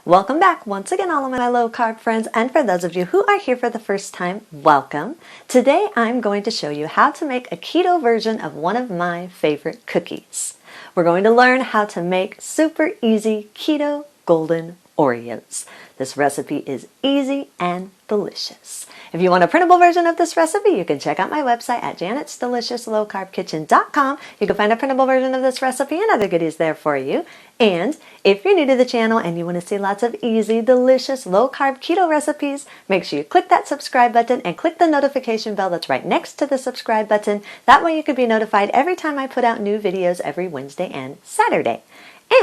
Welcome back once again, all of my low-carb friends, and for those of you who are here for the first time, welcome. Today I'm going to show you how to make a keto version of one of my favorite cookies. We're going to learn how to make super easy keto golden Oreos. This recipe is easy and delicious. If you want a printable version of this recipe, you can check out my website at janetsdeliciouslowcarbkitchen.com. You can find a printable version of this recipe and other goodies there for you. And if you're new to the channel and you want to see lots of easy, delicious, low-carb keto recipes, make sure you click that subscribe button and click the notification bell that's right next to the subscribe button. That way you can be notified every time I put out new videos every Wednesday and Saturday.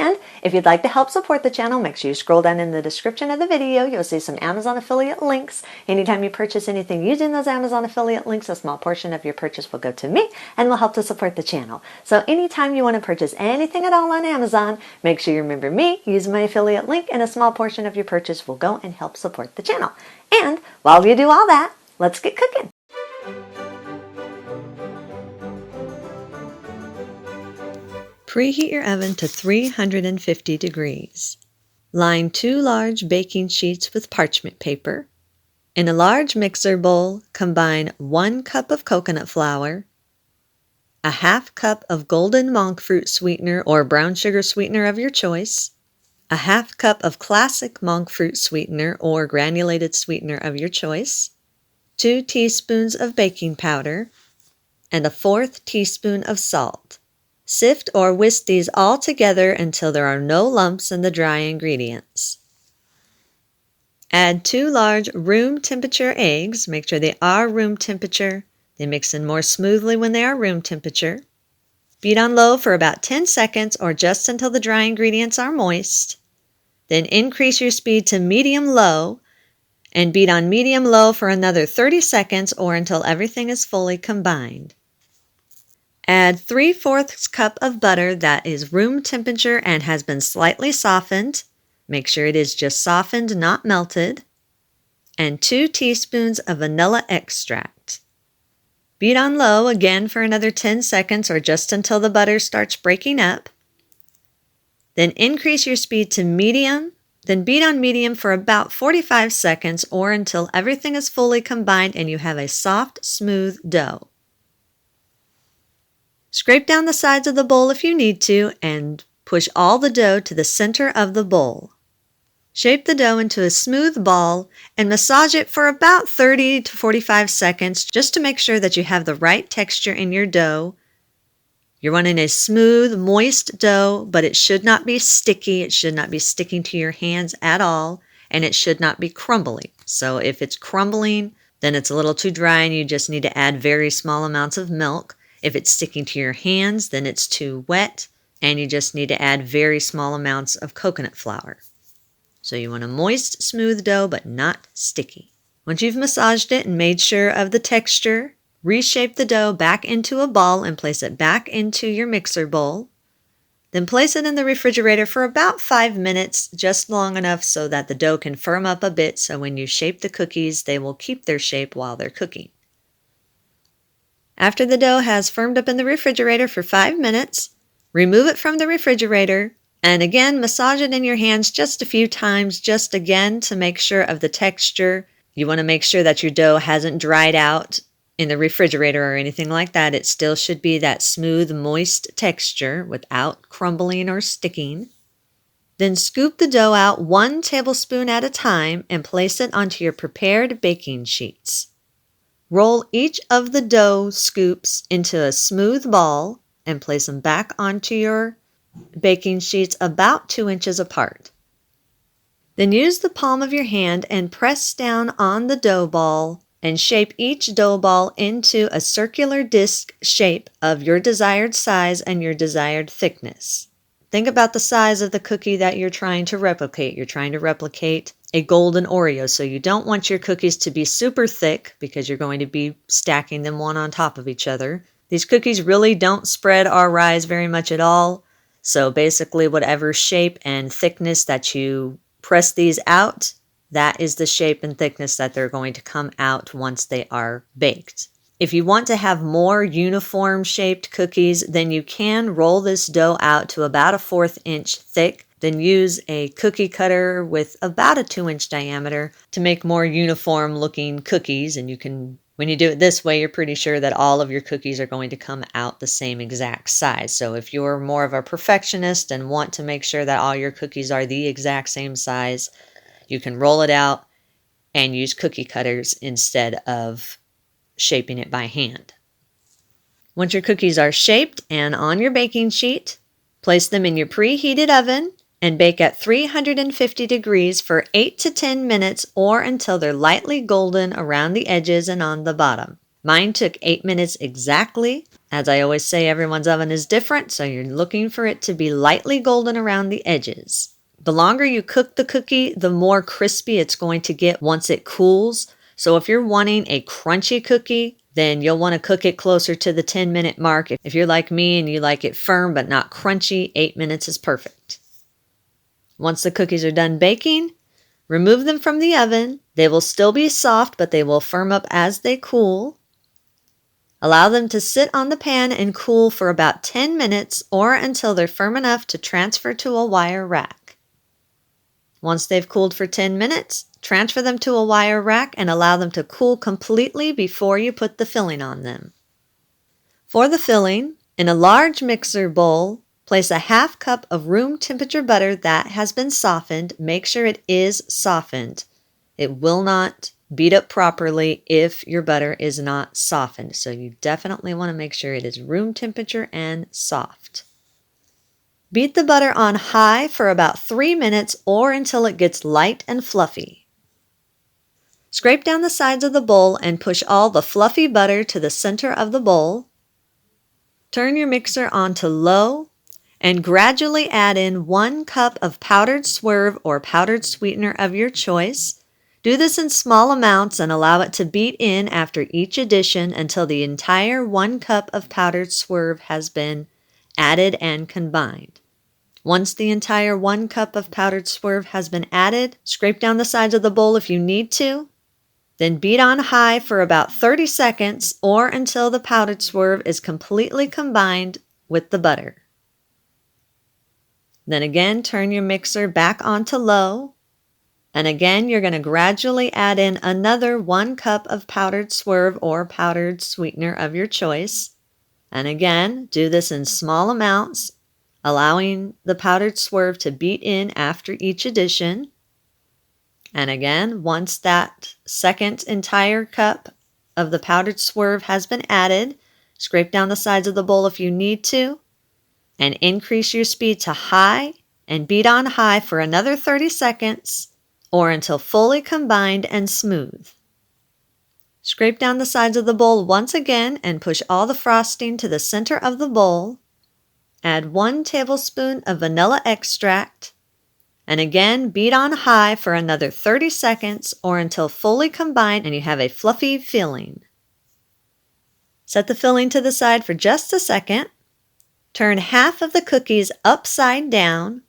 And if you'd like to help support the channel, make sure you scroll down in the description of the video. You'll see some Amazon affiliate links. Anytime you purchase anything using those Amazon affiliate links, a small portion of your purchase will go to me and will help to support the channel. So anytime you want to purchase anything at all on Amazon, make sure you remember me, use my affiliate link, and a small portion of your purchase will go and help support the channel. And while you do all that, let's get cooking. Preheat your oven to 350 degrees. Line 2 large baking sheets with parchment paper. In a large mixer bowl, combine 1 cup of coconut flour, a half cup of golden monk fruit sweetener or brown sugar sweetener of your choice, a half cup of classic monk fruit sweetener or granulated sweetener of your choice, 2 teaspoons of baking powder, and a 1/4 teaspoon of salt. Sift or whisk these all together until there are no lumps in the dry ingredients. Add 2 large room temperature eggs. Make sure they are room temperature. They mix in more smoothly when they are room temperature. Beat on low for about 10 seconds or just until the dry ingredients are moist. Then increase your speed to medium-low and beat on medium-low for another 30 seconds or until everything is fully combined. Add 3/4 cup of butter that is room temperature and has been slightly softened. Make sure it is just softened, not melted. And 2 teaspoons of vanilla extract. Beat on low again for another 10 seconds or just until the butter starts breaking up. Then increase your speed to medium. Then beat on medium for about 45 seconds or until everything is fully combined and you have a soft, smooth dough. Scrape down the sides of the bowl if you need to and push all the dough to the center of the bowl. Shape the dough into a smooth ball and massage it for about 30 to 45 seconds just to make sure that you have the right texture in your dough. You're wanting a smooth, moist dough, but it should not be sticky. It should not be sticking to your hands at all, and it should not be crumbly. So if it's crumbling, then it's a little too dry and you just need to add very small amounts of milk. If it's sticking to your hands, then it's too wet, and you just need to add very small amounts of coconut flour. So you want a moist, smooth dough, but not sticky. Once you've massaged it and made sure of the texture, reshape the dough back into a ball and place it back into your mixer bowl. Then place it in the refrigerator for about 5 minutes, just long enough so that the dough can firm up a bit so when you shape the cookies, they will keep their shape while they're cooking. After the dough has firmed up in the refrigerator for 5 minutes, remove it from the refrigerator and again massage it in your hands just a few times, just again to make sure of the texture. You want to make sure that your dough hasn't dried out in the refrigerator or anything like that. It still should be that smooth, moist texture without crumbling or sticking. Then scoop the dough out 1 tablespoon at a time and place it onto your prepared baking sheets. Roll each of the dough scoops into a smooth ball and place them back onto your baking sheets about 2 inches apart. Then use the palm of your hand and press down on the dough ball and shape each dough ball into a circular disc shape of your desired size and your desired thickness. Think about the size of the cookie that you're trying to replicate. You're trying to replicate a golden Oreo, so you don't want your cookies to be super thick because you're going to be stacking them one on top of each other. These cookies really don't spread or rise very much at all, so basically whatever shape and thickness that you press these out, that is the shape and thickness that they're going to come out once they are baked. If you want to have more uniform shaped cookies, then you can roll this dough out to about a 1/4 inch thick. then use a cookie cutter with about a 2-inch diameter to make more uniform looking cookies. And when you do it this way, you're pretty sure that all of your cookies are going to come out the same exact size. So if you're more of a perfectionist and want to make sure that all your cookies are the exact same size, you can roll it out and use cookie cutters instead of shaping it by hand. Once your cookies are shaped and on your baking sheet, place them in your preheated oven and bake at 350 degrees for 8 to 10 minutes or until they're lightly golden around the edges and on the bottom. Mine took 8 minutes exactly. As I always say, everyone's oven is different, so you're looking for it to be lightly golden around the edges. The longer you cook the cookie, the more crispy it's going to get once it cools. So if you're wanting a crunchy cookie, then you'll want to cook it closer to the 10-minute mark. If you're like me and you like it firm but not crunchy, 8 minutes is perfect. Once the cookies are done baking, remove them from the oven. They will still be soft, but they will firm up as they cool. Allow them to sit on the pan and cool for about 10 minutes or until they're firm enough to transfer to a wire rack. Once they've cooled for 10 minutes, transfer them to a wire rack and allow them to cool completely before you put the filling on them. For the filling, in a large mixer bowl, place a half cup of room temperature butter that has been softened. Make sure it is softened. It will not beat up properly if your butter is not softened. So you definitely want to make sure it is room temperature and soft. Beat the butter on high for about 3 minutes or until it gets light and fluffy. Scrape down the sides of the bowl and push all the fluffy butter to the center of the bowl. Turn your mixer onto low and gradually add in 1 cup of powdered swerve or powdered sweetener of your choice. Do this in small amounts and allow it to beat in after each addition until the entire 1 cup of powdered swerve has been added and combined. Once the entire 1 cup of powdered swerve has been added, scrape down the sides of the bowl if you need to. Then beat on high for about 30 seconds or until the powdered swerve is completely combined with the butter. Then again, turn your mixer back onto low. And again, you're going to gradually add in another 1 cup of powdered swerve or powdered sweetener of your choice. And again, do this in small amounts, allowing the powdered swerve to beat in after each addition. And again, once that second entire cup of the powdered swerve has been added, scrape down the sides of the bowl if you need to, and increase your speed to high and beat on high for another 30 seconds or until fully combined and smooth. Scrape down the sides of the bowl once again and push all the frosting to the center of the bowl. Add 1 tablespoon of vanilla extract and again beat on high for another 30 seconds or until fully combined and you have a fluffy filling. Set the filling to the side for just a second. Turn half of the cookies upside down,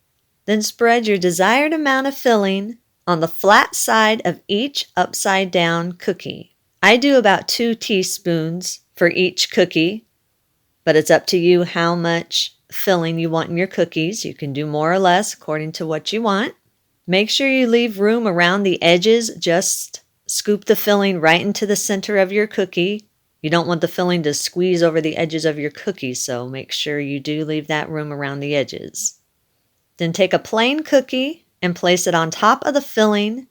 then spread your desired amount of filling on the flat side of each upside down cookie. I do about 2 teaspoons for each cookie, but it's up to you how much filling you want in your cookies. You can do more or less according to what you want. Make sure you leave room around the edges. Just scoop the filling right into the center of your cookie. You don't want the filling to squeeze over the edges of your cookie, so make sure you do leave that room around the edges. Then take a plain cookie and place it on top of the filling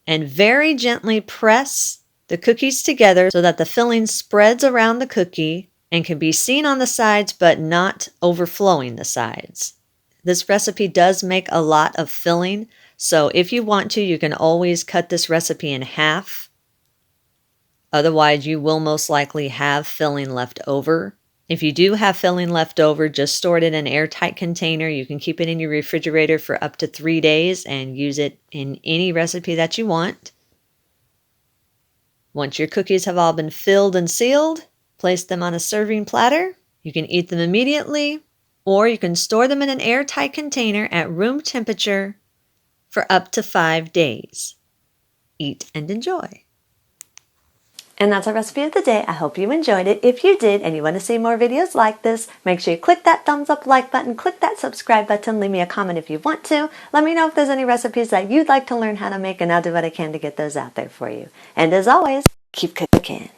and very gently press the cookies together so that the filling spreads around the cookie and can be seen on the sides but not overflowing the sides. This recipe does make a lot of filling, so if you want to, you can always cut this recipe in half. Otherwise, you will most likely have filling left over. If you do have filling left over, just store it in an airtight container. You can keep it in your refrigerator for up to 3 days and use it in any recipe that you want. Once your cookies have all been filled and sealed, place them on a serving platter. You can eat them immediately, or you can store them in an airtight container at room temperature for up to 5 days. Eat and enjoy. And that's our recipe of the day. I hope you enjoyed it. If you did and you want to see more videos like this, make sure you click that thumbs up like button, click that subscribe button, leave me a comment if you want to. Let me know if there's any recipes that you'd like to learn how to make, and I'll do what I can to get those out there for you. And as always, keep cooking.